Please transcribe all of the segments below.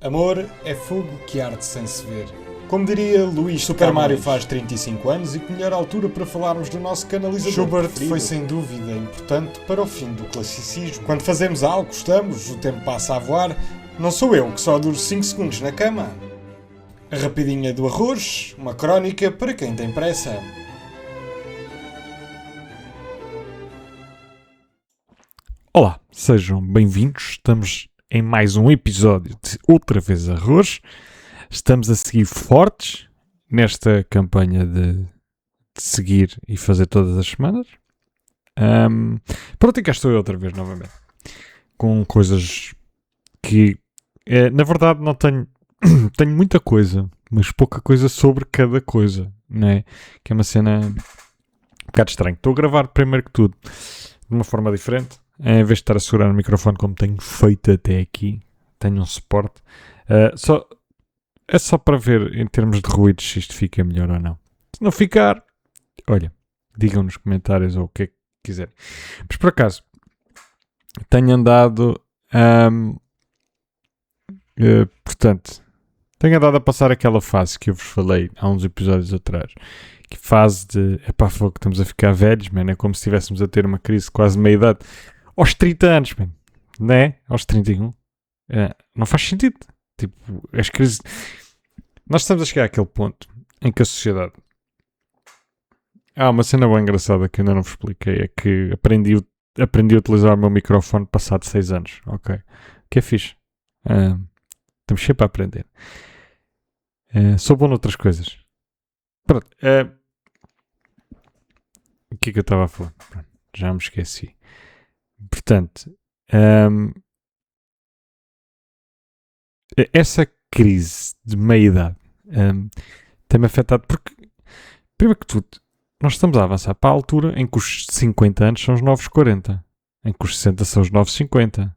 Amor é fogo que arde sem se ver. Como diria Luís, Super Mario faz 35 anos e que melhor altura para falarmos do nosso canalizador Schubert preferido. foi Sem dúvida importante para o fim do classicismo. Quando fazemos algo, gostamos, o tempo passa a voar. Não sou eu que só duro 5 segundos na cama. A rapidinha do arroz, uma crónica para quem tem pressa. Olá, sejam bem-vindos. Estamos em mais um episódio de Outra Vez Arroz. Estamos a seguir fortes nesta campanha de seguir e fazer todas as semanas. Pronto, e cá estou eu outra vez novamente. Com coisas que, na verdade, não tenho... tenho muita coisa, mas pouca coisa sobre cada coisa, não é? Que é uma cena um bocado estranha. Estou a gravar, primeiro que tudo, de uma forma diferente. Em vez de estar a segurar o microfone como tenho feito até aqui, tenho um suporte. É só para ver em termos de ruídos se isto fica melhor ou não. Se não ficar, olha, digam nos comentários ou o que é que quiserem. Mas por acaso, tenho andado, portanto, tenho andado a passar aquela fase que eu vos falei há uns episódios atrás. Que fase de, epá, fogo, estamos a ficar velhos, man, é como se estivéssemos a ter uma crise quase de meia-idade. Aos 30 anos, man, não é? Aos 31. Não faz sentido. Tipo, as crises... Nós estamos a chegar àquele ponto em que a sociedade... uma cena bem engraçada que eu ainda não vos expliquei é que aprendi a utilizar o meu microfone passado 6 anos. Ok. Que é fixe. Estamos sempre a aprender. Sou bom noutras coisas. Pronto. O que é que eu estava a falar? Pronto, já me esqueci. Portanto, essa crise de meia-idade tem-me afetado porque, primeiro que tudo, nós estamos a avançar para a altura em que os 50 anos são os novos 40, em que os 60 são os novos 50,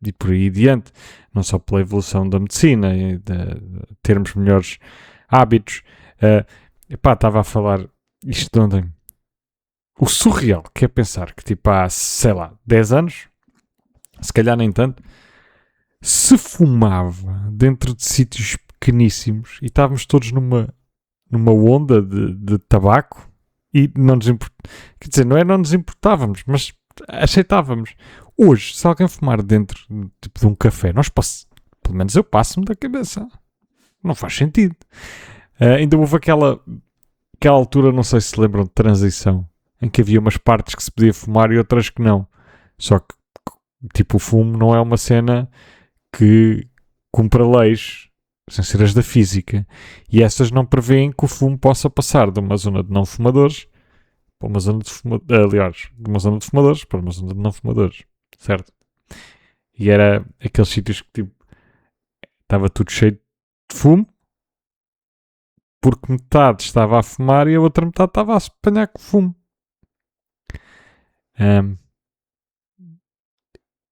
e por aí adiante, não só pela evolução da medicina e de termos melhores hábitos. Estava a falar isto de ontem. O surreal que é pensar que tipo há, sei lá, 10 anos, se calhar nem tanto, se fumava dentro de sítios pequeníssimos e estávamos todos numa onda de tabaco e não nos importávamos. Quer dizer, não nos importávamos, mas aceitávamos. Hoje, se alguém fumar dentro tipo, de um café, pelo menos eu passo-me da cabeça. Não faz sentido. Ainda houve aquela altura, não sei se se lembram, de transição, em que havia umas partes que se podia fumar e outras que não. Só que, tipo, o fumo não é uma cena que cumpra leis, sem ser as da física. E essas não prevêem que o fumo possa passar de uma zona de não fumadores para uma zona de fumadores. Aliás, de uma zona de fumadores para uma zona de não fumadores. Certo? E era aqueles sítios que, tipo, estava tudo cheio de fumo, porque metade estava a fumar e a outra metade estava a apanhar com fumo.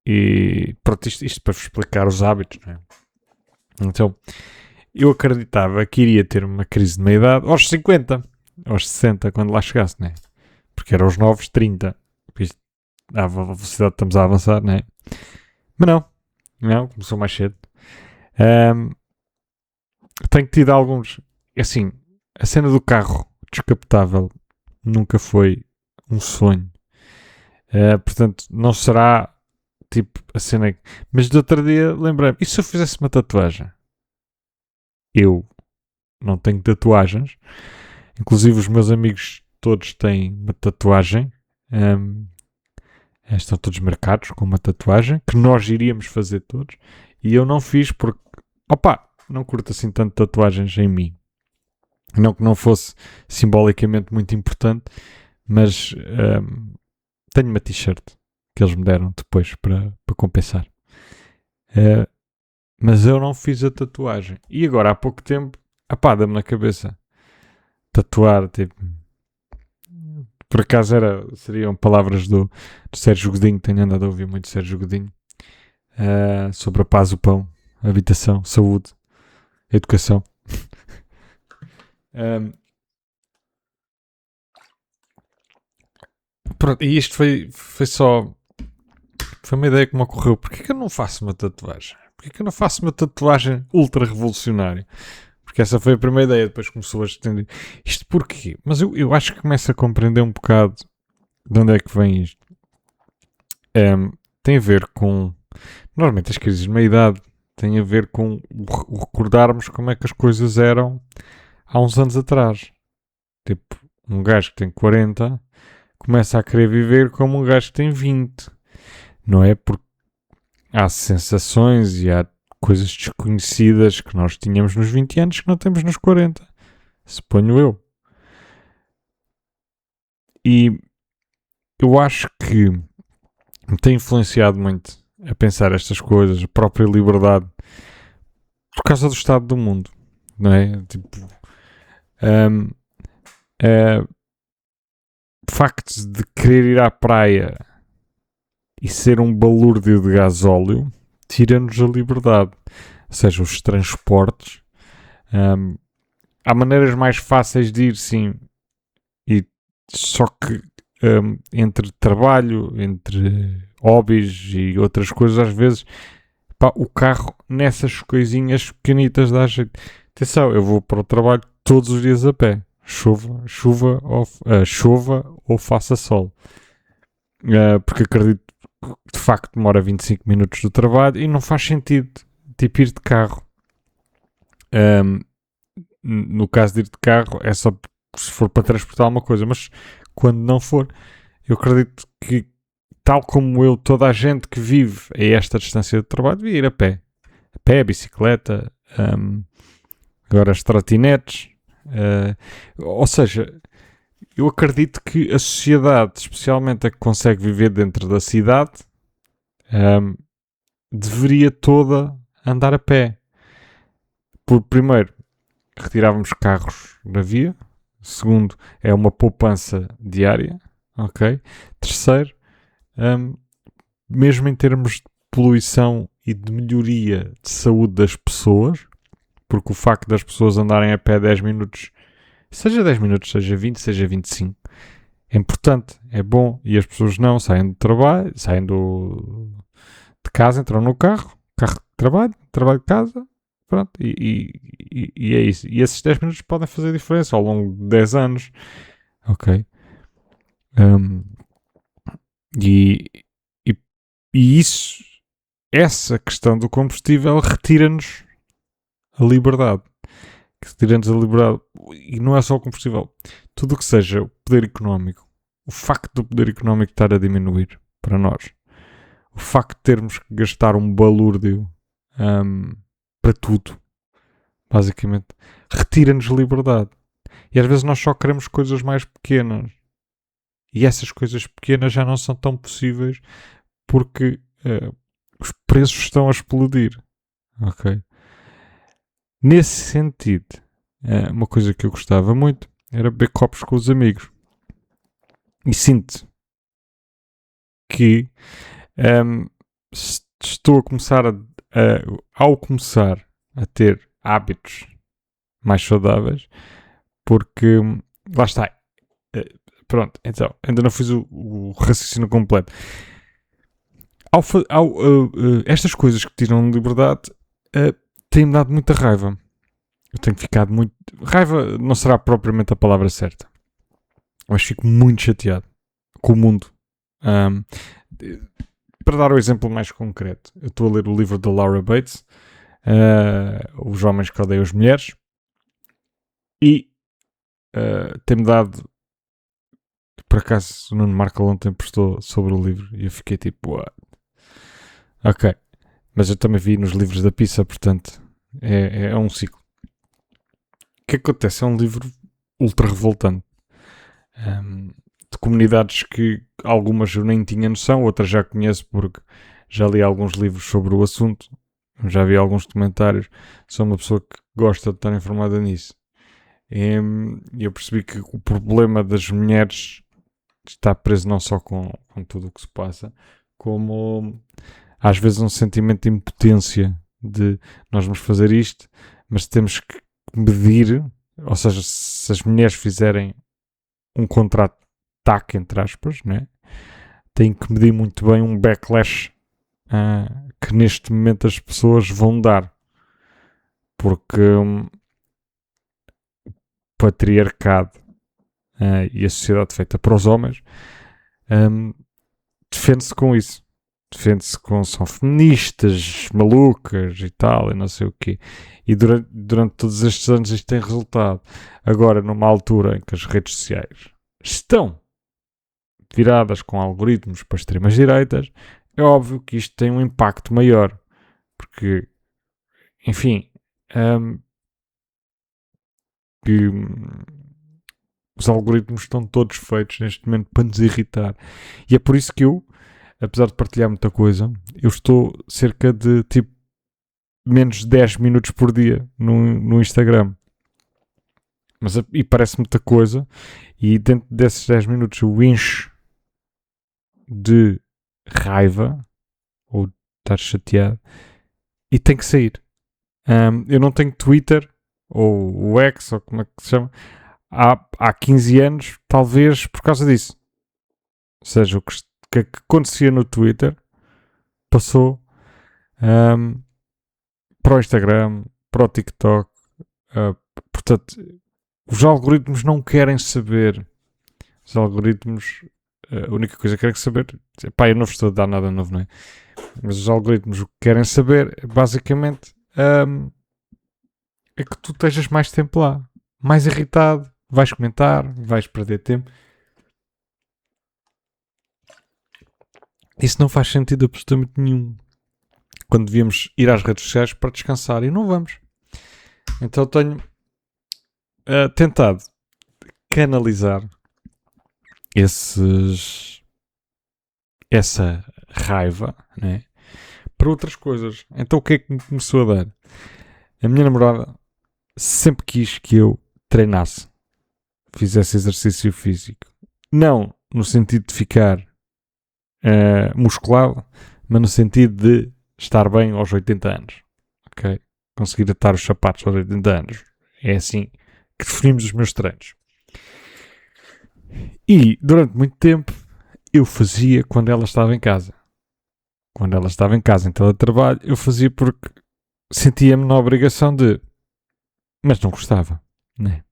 E pronto, isto para vos explicar os hábitos, não é? Então, eu acreditava que iria ter uma crise de meia-idade aos 50, aos 60, quando lá chegasse, não é? Porque eram os novos 30. Isto, à velocidade que estamos a avançar, não é? Mas não, começou mais cedo. Tenho tido alguns... Assim, a cena do carro descapotável nunca foi um sonho. Portanto, não será tipo a cena... Mas do outro dia lembrei-me, e se eu fizesse uma tatuagem? Eu não tenho tatuagens. Inclusive os meus amigos todos têm uma tatuagem. Estão todos marcados com uma tatuagem que nós iríamos fazer todos. E eu não fiz porque... não curto assim tanto tatuagens em mim. Não que não fosse simbolicamente muito importante, mas tenho uma t-shirt que eles me deram depois para compensar. Mas eu não fiz a tatuagem. E agora há pouco tempo, dá-me na cabeça. Tatuar, tipo... Por acaso seriam palavras do Sérgio Godinho, tenho andado a ouvir muito Sérgio Godinho, sobre a paz, o pão, a habitação, saúde, a educação. Pronto, e isto foi só... Foi uma ideia que me ocorreu. Porquê que eu não faço uma tatuagem? Porquê que eu não faço uma tatuagem ultra revolucionária? Porque essa foi a primeira ideia, depois começou a estender. Isto porquê? Mas eu acho que começo a compreender um bocado de onde é que vem isto. Tem a ver com... Normalmente as crises de meia-idade têm a ver com o recordarmos como é que as coisas eram há uns anos atrás. Tipo, um gajo que tem 40 começa a querer viver como um gajo que tem 20. Não é? Porque há sensações e há coisas desconhecidas que nós tínhamos nos 20 anos que não temos nos 40. Suponho eu. E eu acho que me tem influenciado muito a pensar estas coisas, a própria liberdade, por causa do estado do mundo, não é? Tipo, o facto de querer ir à praia e ser um balúrdio de gasóleo tira-nos a liberdade. Ou seja, os transportes. Há maneiras mais fáceis de ir, sim, e só que entre trabalho, entre hobbies e outras coisas, às vezes o carro nessas coisinhas pequenitas dá jeito. Atenção, eu vou para o trabalho todos os dias a pé, chova ou faça sol, porque acredito que de facto demora 25 minutos do trabalho e não faz sentido tipo ir de carro. No caso de ir de carro é só se for para transportar alguma coisa, mas quando não for, eu acredito que, tal como eu, toda a gente que vive a esta distância de trabalho devia ir a pé, bicicleta, agora as trotinetes, ou seja, eu acredito que a sociedade, especialmente a que consegue viver dentro da cidade, deveria toda andar a pé. Por primeiro, retirávamos carros da via. Segundo, é uma poupança diária. Ok? Terceiro, mesmo em termos de poluição e de melhoria de saúde das pessoas, porque o facto das pessoas andarem a pé 10 minutos, seja 10 minutos, seja 20, seja 25, é importante, é bom, e as pessoas não saem do trabalho, saem de casa, entram no carro de trabalho de casa, pronto, e é isso. E esses 10 minutos podem fazer diferença ao longo de 10 anos, ok? E isso, essa questão do combustível retira-nos a liberdade. Retira-nos a liberdade. E não é só o combustível. Tudo o que seja o poder económico. O facto do poder económico estar a diminuir para nós. O facto de termos que gastar um balúrdio para tudo. Basicamente. Retira-nos liberdade. E às vezes nós só queremos coisas mais pequenas. E essas coisas pequenas já não são tão possíveis porque os preços estão a explodir. Ok? Nesse sentido, uma coisa que eu gostava muito era beber copos com os amigos. E sinto que estou a começar ao começar a ter hábitos mais saudáveis, porque lá está. Pronto, então, ainda não fiz o raciocínio completo. Estas coisas que tiram liberdade têm-me dado muita raiva. Eu tenho ficado muito... Raiva não será propriamente a palavra certa. Mas fico muito chateado com o mundo. Para dar o exemplo mais concreto, eu estou a ler o livro da Laura Bates, Os Homens que Odeiam as Mulheres, e tem-me dado... Por acaso, o Nuno Marco ontem postou sobre o livro e eu fiquei tipo... What? Ok. Mas eu também vi nos livros da pizza, portanto, é um ciclo. O que acontece? É um livro ultra revoltante. De comunidades que algumas eu nem tinha noção, outras já conheço porque já li alguns livros sobre o assunto, já vi alguns comentários. Sou uma pessoa que gosta de estar informada nisso. E eu percebi que o problema das mulheres está preso não só com tudo o que se passa, como às vezes um sentimento de impotência de nós vamos fazer isto, mas temos que medir, ou seja, se as mulheres fizerem um contrato de TAC, entre aspas, né, têm que medir muito bem um backlash que neste momento as pessoas vão dar. Porque o patriarcado e a sociedade feita para os homens defende-se com isso. Defende-se com são feministas, malucas e tal, e não sei o quê. E durante todos estes anos isto tem resultado. Agora, numa altura em que as redes sociais estão viradas com algoritmos para extremas direitas, é óbvio que isto tem um impacto maior. Porque, enfim, que os algoritmos estão todos feitos neste momento para nos irritar. E é por isso que eu, apesar de partilhar muita coisa, eu estou cerca de tipo menos de 10 minutos por dia no Instagram. E parece muita coisa, e dentro desses 10 minutos eu encho de raiva ou de estar chateado e tem que sair. Eu não tenho Twitter ou o X, ou como é que se chama, há 15 anos, talvez por causa disso. Ou seja, o que acontecia no Twitter passou para o Instagram, para o TikTok. Portanto, os algoritmos não querem saber. Os algoritmos, a única coisa que querem saber, eu não vos estou a dar nada novo, não é? Mas os algoritmos o que querem saber, basicamente, é que tu estejas mais tempo lá, mais irritado, vais comentar, vais perder tempo. Isso não faz sentido absolutamente nenhum. Quando devíamos ir às redes sociais para descansar e não vamos. Então tenho tentado canalizar essa raiva, né, para outras coisas. Então o que é que me começou a dar? A minha namorada sempre quis que eu treinasse, fizesse exercício físico. Não no sentido de ficar musculado, mas no sentido de estar bem aos 80 anos. Ok? Conseguir atar os sapatos aos 80 anos. É assim que definimos os meus treinos. E durante muito tempo eu fazia quando ela estava em casa. Quando ela estava em casa em teletrabalho, eu fazia porque sentia-me na obrigação de... Mas não gostava, né?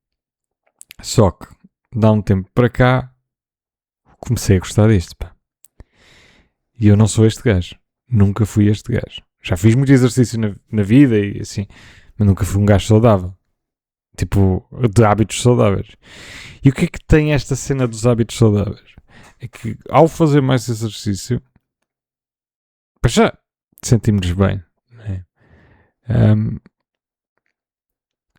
Só que, dá um tempo para cá, comecei a gostar disto, pá. E eu não sou este gajo. Nunca fui este gajo. Já fiz muito exercício na vida e assim, mas nunca fui um gajo saudável. Tipo, de hábitos saudáveis. E o que é que tem esta cena dos hábitos saudáveis? É que, ao fazer mais exercício, para já, sentimos-nos bem, né?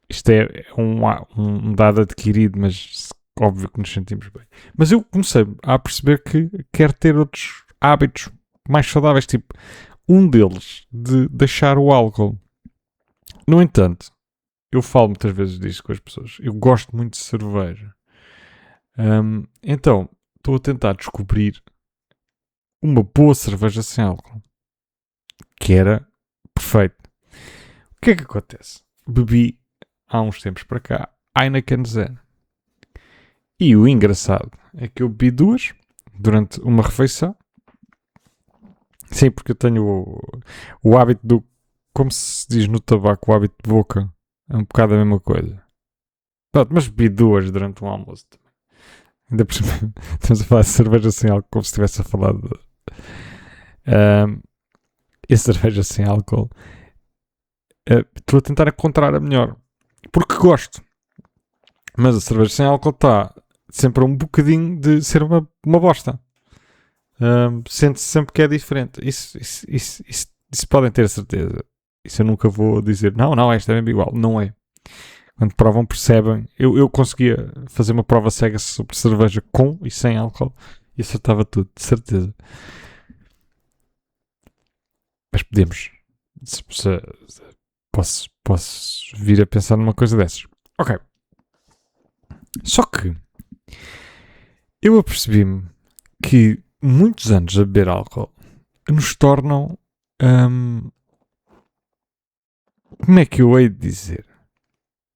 Isto é um dado adquirido, mas óbvio que nos sentimos bem. Mas eu comecei a perceber que quero ter outros hábitos mais saudáveis, tipo, um deles de deixar o álcool. No entanto, eu falo muitas vezes disso com as pessoas. Eu gosto muito de cerveja. Então, estou a tentar descobrir uma boa cerveja sem álcool. Que era perfeito. O que é que acontece? Bebi há uns tempos para cá Heineken Zero. E o engraçado é que eu bebi duas durante uma refeição. Sim, porque eu tenho o hábito do... Como se diz no tabaco, o hábito de boca. É um bocado a mesma coisa. Pronto, mas bebi duas durante um almoço também. Ainda por cima, estamos a falar de cerveja sem álcool, como se estivesse a falar de... E a cerveja sem álcool... Estou a tentar encontrar a melhor. Porque gosto. Mas a cerveja sem álcool está sempre um bocadinho de ser uma bosta. Sente-se sempre que é diferente. Isso podem ter certeza. Isso eu nunca vou dizer, não, esta é mesmo igual. Não é. Quando provam, percebem. Eu conseguia fazer uma prova cega sobre cerveja com e sem álcool e acertava tudo, de certeza. Mas podemos. Posso vir a pensar numa coisa dessas. Ok. Só que eu apercebi-me que muitos anos a beber álcool nos tornam... como é que eu hei de dizer?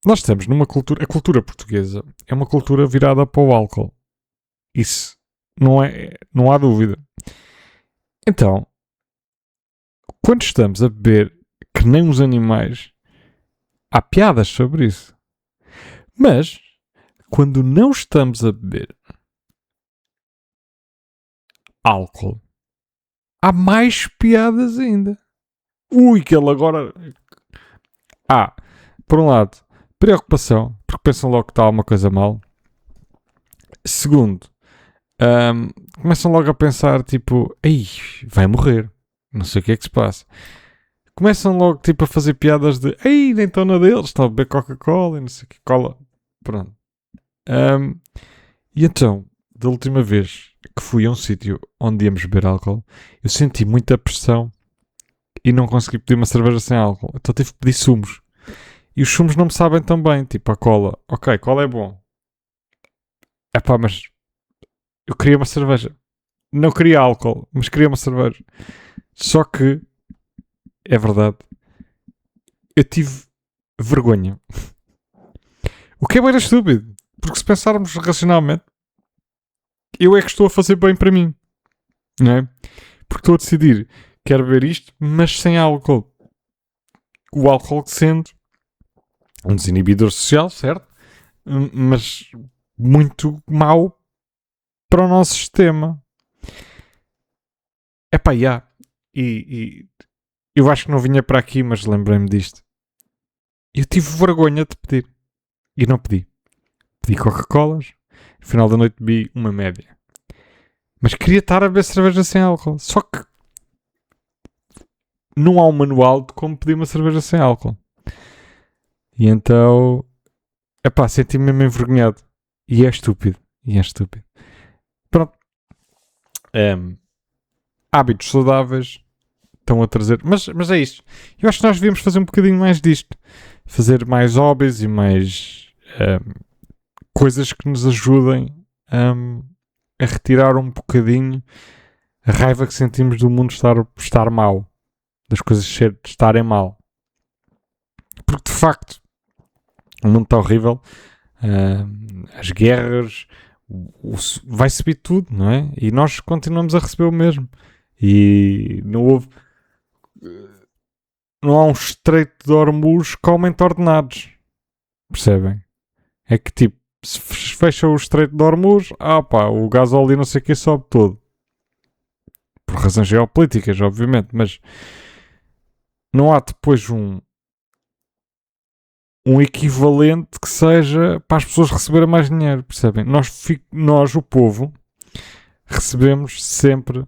Nós estamos numa cultura... A cultura portuguesa é uma cultura virada para o álcool. Isso não há dúvida. Então, quando estamos a beber que nem os animais, há piadas sobre isso. Mas, quando não estamos a beber álcool, há mais piadas ainda. Ui, que ele agora... por um lado, preocupação, porque pensam logo que está alguma coisa mal. Segundo, começam logo a pensar, tipo, ei, vai morrer. Não sei o que é que se passa. Começam logo, tipo, a fazer piadas de, ei, nem estão na deles, estão a beber Coca-Cola e não sei o que, cola. Pronto. E então, da última vez que fui a um sítio onde íamos beber álcool, eu senti muita pressão e não consegui pedir uma cerveja sem álcool. Então tive que pedir sumos. E os sumos não me sabem tão bem. Tipo, a cola. Ok, cola é bom. Epá, mas eu queria uma cerveja. Não queria álcool, mas queria uma cerveja. Só que, é verdade, eu tive vergonha. O que é bem estúpido. Porque se pensarmos racionalmente, eu é que estou a fazer bem para mim. Não é? Porque estou a decidir, quero beber isto, mas sem álcool. O álcool sendo um desinibidor social, certo? Mas muito mau para o nosso sistema. Epá, e eu acho que não vinha para aqui, mas lembrei-me disto. Eu tive vergonha de pedir. E não pedi. Pedi Coca-Colas. No final da noite bebi uma média. Mas queria estar a beber cerveja sem álcool. Só que não há um manual de como pedir uma cerveja sem álcool. E então... Epá, senti-me mesmo envergonhado. E é estúpido. Pronto. Hábitos saudáveis estão a trazer... Mas é isto. Eu acho que nós devíamos fazer um bocadinho mais disto. Fazer mais hobbies e mais... coisas que nos ajudem a retirar um bocadinho a raiva que sentimos do mundo estar mal. Das coisas estarem mal. Porque, de facto, o mundo está horrível. As guerras... vai subir tudo, não é? E nós continuamos a receber o mesmo. E não há um estreito de Hormuz que aumente ordenados. Percebem? É que, tipo, se fecha o estreito de Hormuz, o gasóleo e não sei o que sobe todo. Por razões geopolíticas, obviamente, mas não há depois um equivalente que seja para as pessoas receberem mais dinheiro, percebem? Nós o povo, recebemos sempre,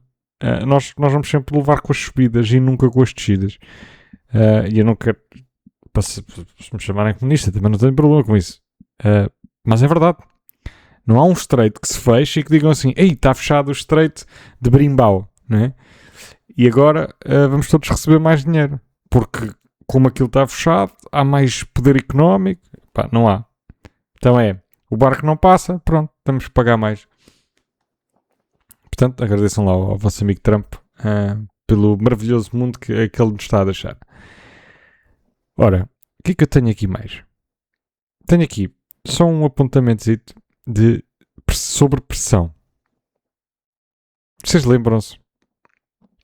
nós vamos sempre levar com as subidas e nunca com as descidas. E eu não quero, se me chamarem comunista, também não tenho problema com isso. Mas é verdade. Não há um estreito que se feche e que digam assim, ei, está fechado o estreito de Brimbau, não é? E agora vamos todos receber mais dinheiro. Porque como aquilo está fechado, há mais poder económico. Pá, não há. Então o barco não passa, pronto, temos que pagar mais. Portanto, agradeçam lá ao vosso amigo Trump pelo maravilhoso mundo que ele nos está a deixar. Ora, o que é que eu tenho aqui mais? Tenho aqui só um apontamento sobre pressão. Vocês lembram-se?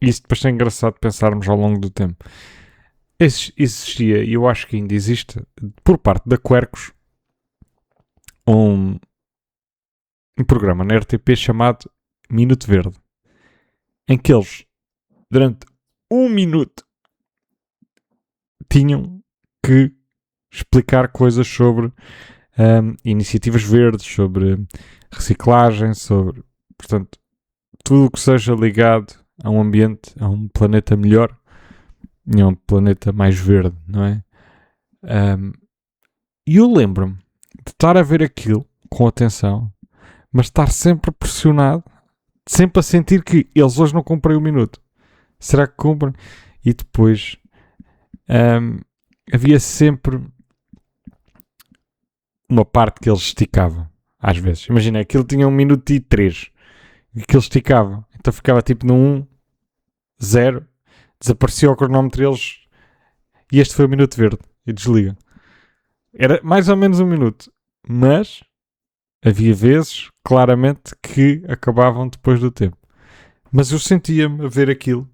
Isso depois é engraçado pensarmos ao longo do tempo. Existia, e eu acho que ainda existe, por parte da Quercus, um programa na RTP chamado Minuto Verde, em que eles, durante 1 minuto, tinham que explicar coisas sobre iniciativas verdes, sobre reciclagem, sobre, portanto, tudo o que seja ligado a um ambiente, a um planeta melhor e a um planeta mais verde, não é? E eu lembro-me de estar a ver aquilo com atenção, mas estar sempre pressionado, sempre a sentir que eles hoje não cumprem o minuto. Será que cumprem? E depois havia sempre uma parte que eles esticavam, às vezes. Imagina, aquilo tinha 1 minuto e 3 e que eles esticavam. Então ficava tipo no 1, 0, desaparecia o cronómetro deles e este foi o minuto verde e desliga. Era mais ou menos 1 minuto, mas havia vezes, claramente, que acabavam depois do tempo. Mas eu sentia-me a ver aquilo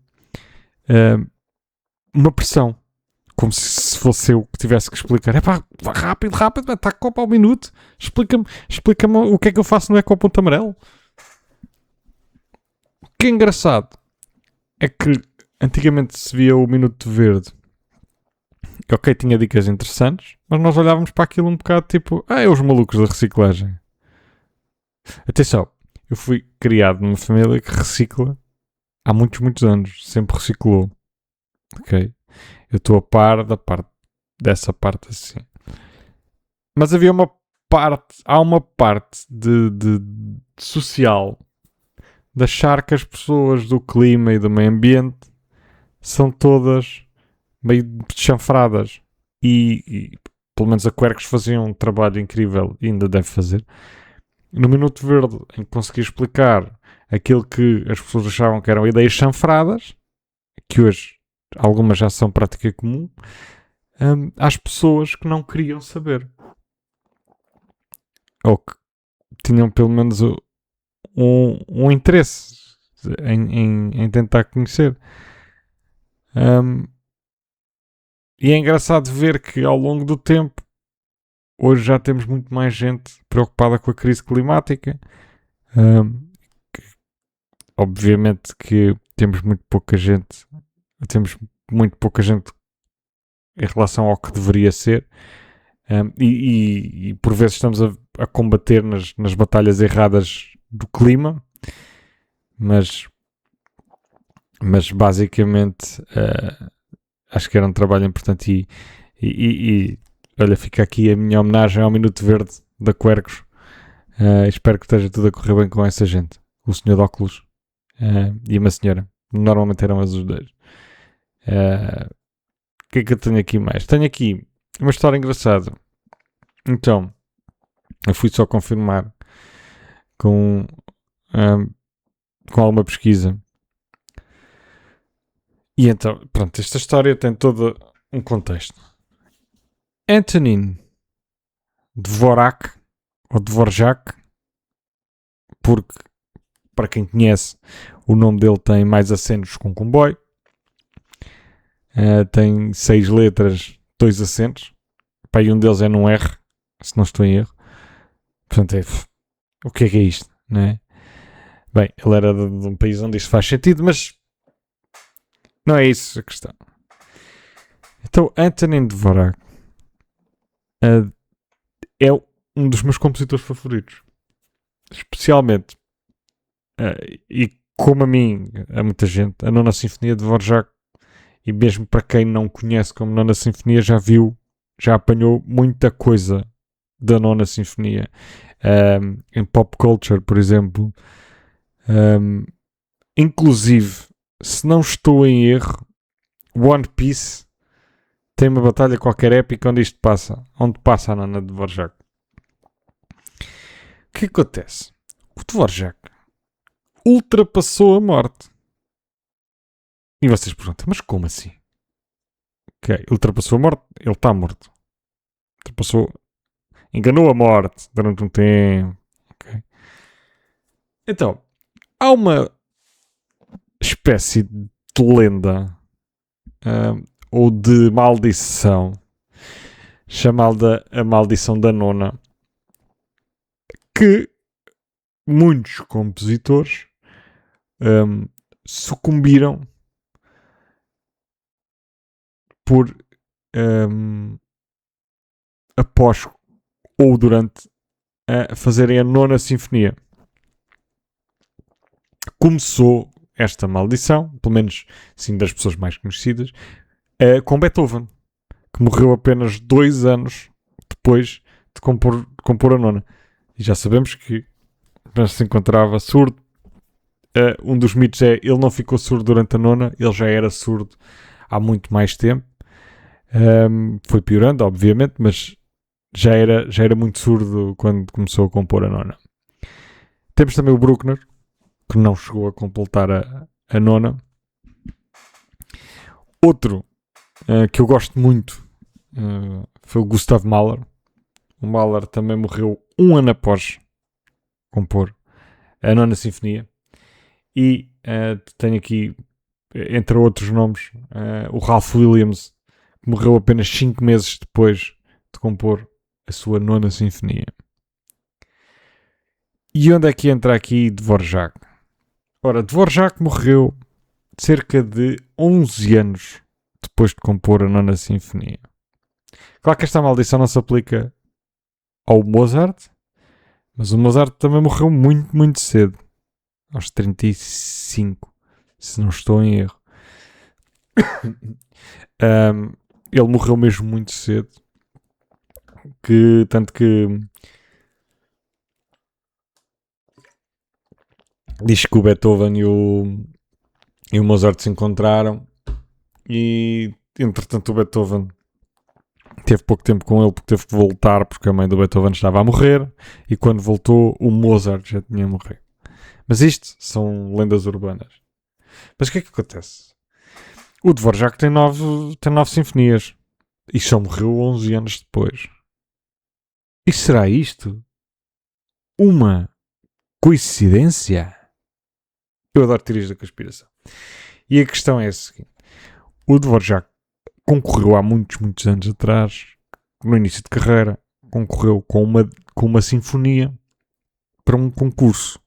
uma pressão. Como se fosse eu que tivesse que explicar. Rápido, está a Copa ao minuto. Explica-me o que é que eu faço no Ecoponto Amarelo. O que é engraçado é que antigamente se via o Minuto Verde. Ok, tinha dicas interessantes, mas nós olhávamos para aquilo um bocado tipo, é os malucos da reciclagem. Atenção, eu fui criado numa família que recicla há muitos, muitos anos. Sempre reciclou. Ok? Eu estou a par dessa parte assim. Mas havia há uma parte de social de achar que as pessoas do clima e do meio ambiente são todas meio chanfradas. E pelo menos a Quercus fazia um trabalho incrível e ainda deve fazer. No Minuto Verde, em que consegui explicar aquilo que as pessoas achavam que eram ideias chanfradas, que hoje algumas já são prática comum, às pessoas que não queriam saber. Ou que tinham pelo menos um interesse em tentar conhecer. E é engraçado ver que ao longo do tempo, hoje já temos muito mais gente preocupada com a crise climática. Obviamente que temos muito pouca gente em relação ao que deveria ser. E por vezes estamos a combater nas batalhas erradas do clima, mas basicamente acho que era um trabalho importante e olha, fica aqui a minha homenagem ao Minuto Verde da Quercus. Espero que esteja tudo a correr bem com essa gente, o senhor de óculos e uma senhora, normalmente eram as dois. O que é que eu tenho aqui mais? Tenho aqui uma história engraçada. Então, eu fui só confirmar com alguma pesquisa. E então, pronto, esta história tem todo um contexto. Antonin Dvorak, ou Dvorak, porque, para quem conhece, o nome dele tem mais acentos que um comboio. Tem 6 letras, 2 acentos. E um deles é num R, se não estou em erro. Portanto, o que é isto? Não é? Bem, ele era de um país onde isto faz sentido, mas não é isso a questão. Então, Antonin Dvorak é um dos meus compositores favoritos. Especialmente, e como a mim, a muita gente, a Nona Sinfonia de Dvorak, e mesmo para quem não conhece como Nona Sinfonia, já apanhou muita coisa da Nona Sinfonia. Em pop culture, por exemplo. Inclusive, se não estou em erro, One Piece tem uma batalha qualquer épica onde passa a Nona de Dvorak. O que acontece? O Dvorak ultrapassou a morte. E vocês perguntam, mas como assim? Ok, ultrapassou a morte, ele está morto. Enganou a morte durante um tempo. Okay. Então, há uma espécie de lenda ou de maldição chamada a maldição da Nona, que muitos compositores sucumbiram por após ou durante a fazerem a Nona Sinfonia. Começou esta maldição, pelo menos sim das pessoas mais conhecidas, com Beethoven, que morreu apenas 2 anos depois de compor a Nona. E já sabemos que se encontrava surdo. Um dos mitos é ele não ficou surdo durante a Nona, ele já era surdo há muito mais tempo. Foi piorando, obviamente, mas já era muito surdo quando começou a compor a Nona. Temos também o Bruckner, que não chegou a completar a Nona. Outro que eu gosto muito foi o Gustav Mahler. O Mahler também morreu 1 ano após compor a Nona Sinfonia. E tenho aqui entre outros nomes, o Ralph Williams, que morreu apenas 5 meses depois de compor a sua nona sinfonia. E onde é que entra aqui Dvorak? Ora, Dvorak morreu cerca de 11 anos depois de compor a nona sinfonia. Claro que esta maldição não se aplica ao Mozart, mas o Mozart também morreu muito, muito cedo. Aos 35, se não estou em erro. Ele morreu mesmo muito cedo. Tanto que diz que o Beethoven e o Mozart se encontraram e, entretanto, o Beethoven teve pouco tempo com ele porque teve que voltar porque a mãe do Beethoven estava a morrer e quando voltou o Mozart já tinha morrido. Mas isto são lendas urbanas. Mas o que é que acontece? O Dvorak tem 9 sinfonias e só morreu 11 anos depois. E será isto uma coincidência? Eu adoro teorias da conspiração. E a questão é a seguinte. O Dvorak concorreu há muitos, muitos anos atrás, no início de carreira, concorreu com uma sinfonia para um concurso.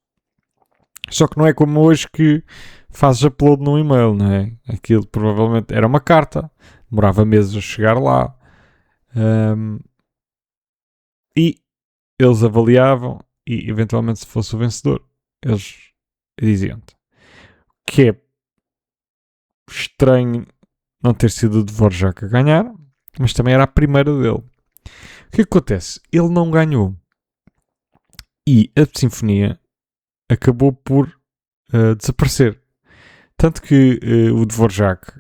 Só que não é como hoje que fazes upload num e-mail, não é? Aquilo provavelmente era uma carta, demorava meses a chegar lá. E eles avaliavam e eventualmente se fosse o vencedor, eles diziam-te que é estranho não ter sido o Dvorak a ganhar, mas também era a primeira dele. O que acontece? Ele não ganhou e a sinfonia acabou por desaparecer. Tanto que o Dvorak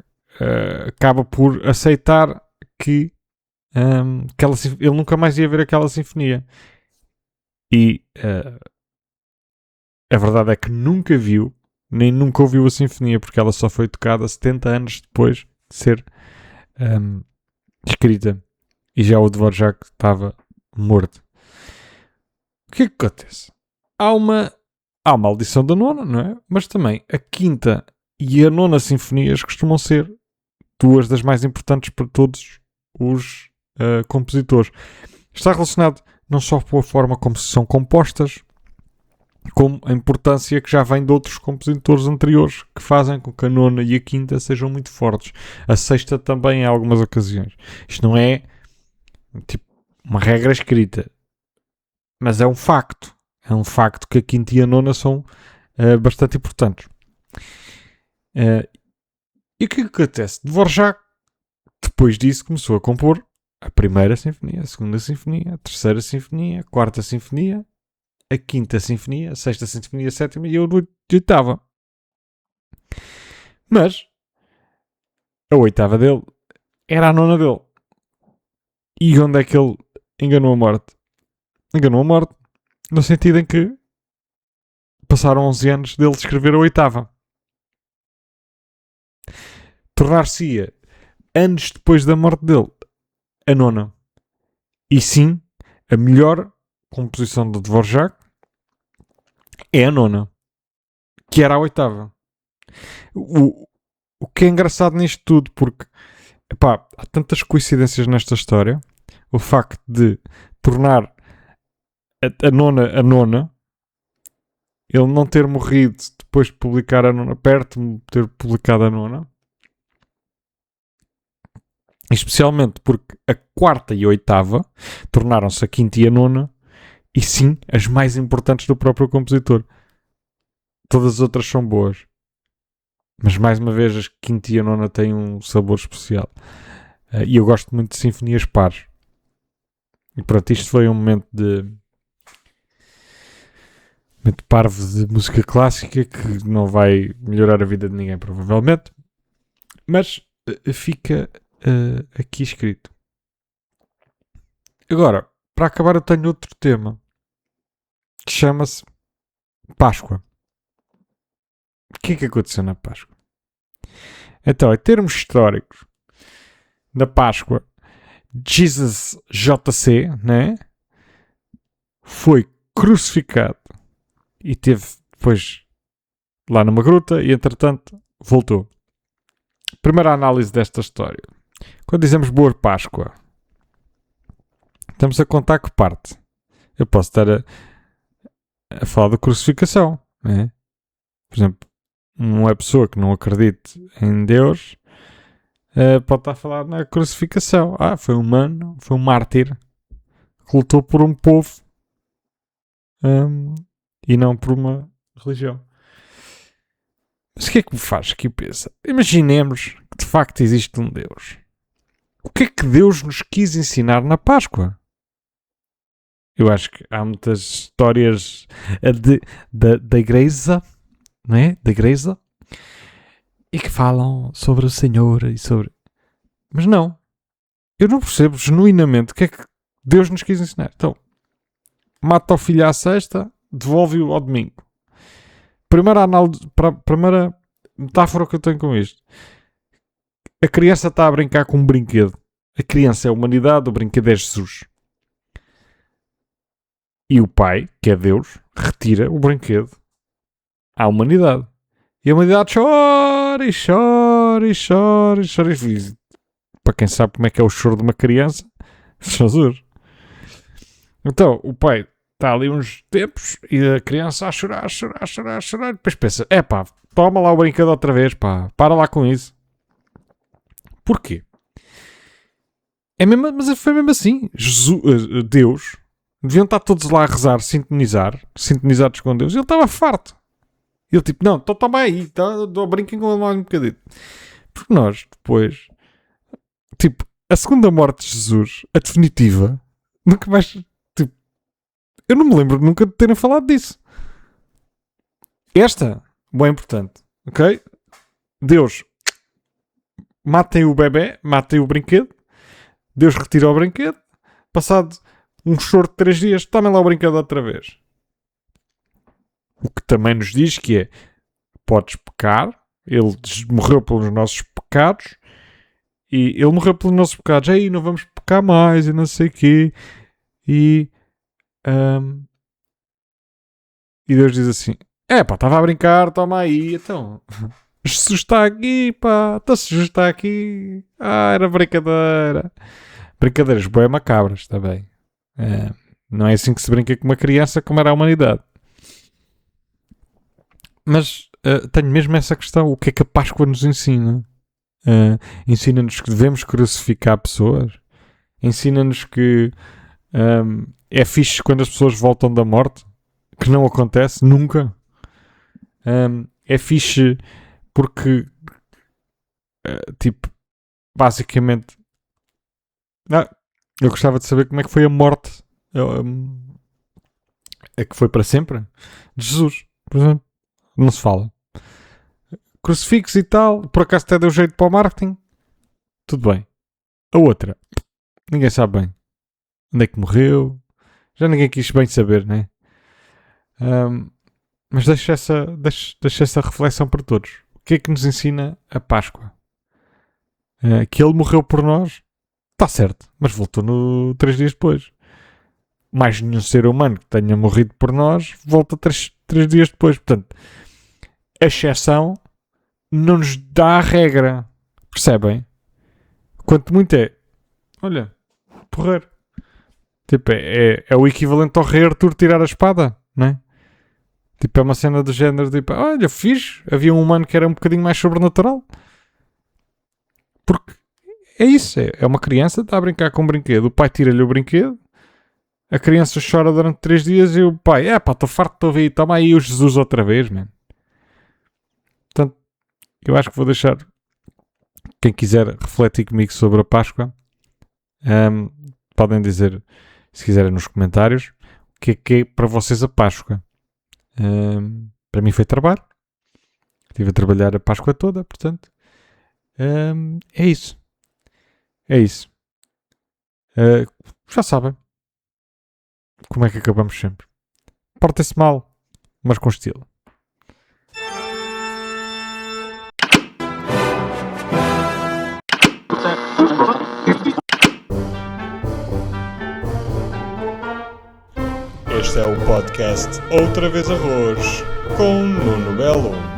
acaba por aceitar que ele nunca mais ia ver aquela sinfonia. E a verdade é que nunca viu, nem nunca ouviu a sinfonia, porque ela só foi tocada 70 anos depois de ser escrita. E já o Dvorak estava morto. O que é que acontece? Há uma audição da nona, não é? Mas também a quinta e a nona sinfonias costumam ser duas das mais importantes para todos os compositores. Está relacionado não só com a forma como são compostas, como a importância que já vem de outros compositores anteriores que fazem com que a nona e a quinta sejam muito fortes. A sexta também em algumas ocasiões. Isto não é tipo uma regra escrita, mas é um facto. É um facto que a quinta e a nona são bastante importantes. E o que acontece? Dvorak, depois disso, começou a compor a primeira sinfonia, a segunda sinfonia, a terceira sinfonia, a quarta sinfonia, a quinta sinfonia, a sexta sinfonia, a sétima e a oitava. Mas a oitava dele era a nona dele. E onde é que ele enganou a morte? Enganou a morte no sentido em que passaram 11 anos dele escrever a oitava. Tornar-se-ia, anos depois da morte dele, a nona. E sim, a melhor composição do Dvorak é a nona, que era a oitava. O que é engraçado nisto tudo, porque há tantas coincidências nesta história. O facto de tornar a nona, ele não ter morrido depois de publicar a nona, perto de ter publicado a nona, especialmente porque a quarta e a oitava tornaram-se a quinta e a nona, e sim, as mais importantes do próprio compositor. Todas as outras são boas, mas mais uma vez a quinta e a nona têm um sabor especial. E eu gosto muito de sinfonias pares. E pronto, isto foi um momento parvo de música clássica que não vai melhorar a vida de ninguém, provavelmente. Mas fica aqui escrito. Agora, para acabar, eu tenho outro tema que chama-se Páscoa. O que é que aconteceu na Páscoa? Então, em termos históricos, na Páscoa, Jesus JC, né, foi crucificado e teve depois lá numa gruta e entretanto voltou. primeira análise desta história. Quando dizemos Boa Páscoa, estamos a contar que parte? Eu posso estar a falar da crucificação, né? Por exemplo, uma pessoa que não acredite em Deus pode estar a falar na crucificação. Foi um humano, foi um mártir que lutou por um povo e não por uma religião. Mas o que é que me faz aqui pensar? Imaginemos que de facto existe um Deus. O que é que Deus nos quis ensinar na Páscoa? Eu acho que há muitas histórias da igreja, não é? Da igreja, e que falam sobre o Senhor e sobre... Mas não. Eu não percebo genuinamente o que é que Deus nos quis ensinar. Então, mata o filho à sexta, devolve-o ao domingo. Primeira metáfora que eu tenho com isto. A criança está a brincar com um brinquedo. A criança é a humanidade, o brinquedo é Jesus. E o pai, que é Deus, retira o brinquedo à humanidade. E a humanidade chora e chora e chora e chora. E, para quem sabe como é que é o choro de uma criança, Jesus. Então, o pai está ali uns tempos e a criança a chorar, a chorar, a chorar, a chorar. Depois pensa, toma lá o brinquedo outra vez, para lá com isso. Porquê? Mas foi mesmo assim. Deus, deviam estar todos lá a rezar, sintonizados com Deus. Ele estava farto. Ele tipo, não, então toma aí, brinquem com ele mais um bocadinho. Porque nós, depois, tipo, a segunda morte de Jesus, a definitiva, nunca mais, tipo, eu não me lembro nunca de terem falado disso. Esta, bem importante, ok? Deus, matem o bebê, matem o brinquedo, Deus retira o brinquedo, passado um choro de 3 dias, tomem lá o brinquedo outra vez. O que também nos diz que é, podes pecar, ele morreu pelos nossos pecados, e ele morreu pelos nossos pecados, aí não vamos pecar mais, e não sei o quê, e Deus diz assim, estava a brincar, toma aí, então, Jesus está aqui, então se Jesus está aqui, era brincadeira. Brincadeiras bem macabras também. Não é assim que se brinca com uma criança como era a humanidade. Mas tenho mesmo essa questão. O que é que a Páscoa nos ensina? Ensina-nos que devemos crucificar pessoas. Ensina-nos que é fixe quando as pessoas voltam da morte. Que não acontece nunca. É fixe porque tipo, basicamente eu gostava de saber como é que foi a morte a que foi para sempre de Jesus, por exemplo. Não se fala. Crucifixos e tal, por acaso até deu jeito para o marketing, tudo bem. A outra, ninguém sabe bem onde é que morreu, já ninguém quis bem saber, né? Mas deixa essa reflexão para todos. O que é que nos ensina a Páscoa? Que ele morreu por nós, está certo, mas voltou 3 dias depois. Mais nenhum ser humano que tenha morrido por nós volta 3 dias depois. Portanto, a exceção não nos dá a regra. Percebem? Quanto muito olha, porrer. Tipo, é o equivalente ao rei Arthur tirar a espada, não é? Tipo, é uma cena do género, tipo, olha, fixe, havia um humano que era um bocadinho mais sobrenatural. Porque é isso, é uma criança, está a brincar com um brinquedo, o pai tira-lhe o brinquedo, a criança chora durante 3 dias e o pai, estou farto de ouvir, toma aí o Jesus outra vez, man. Portanto, eu acho que vou deixar quem quiser refletir comigo sobre a Páscoa, podem dizer, se quiserem nos comentários, o que é para vocês a Páscoa. Para mim foi trabalho, estive a trabalhar a Páscoa toda, portanto, é isso. É isso. Já sabem como é que acabamos sempre. Portem-se mal, mas com estilo. Este é o podcast Outra Vez Arroz com Nuno Belo.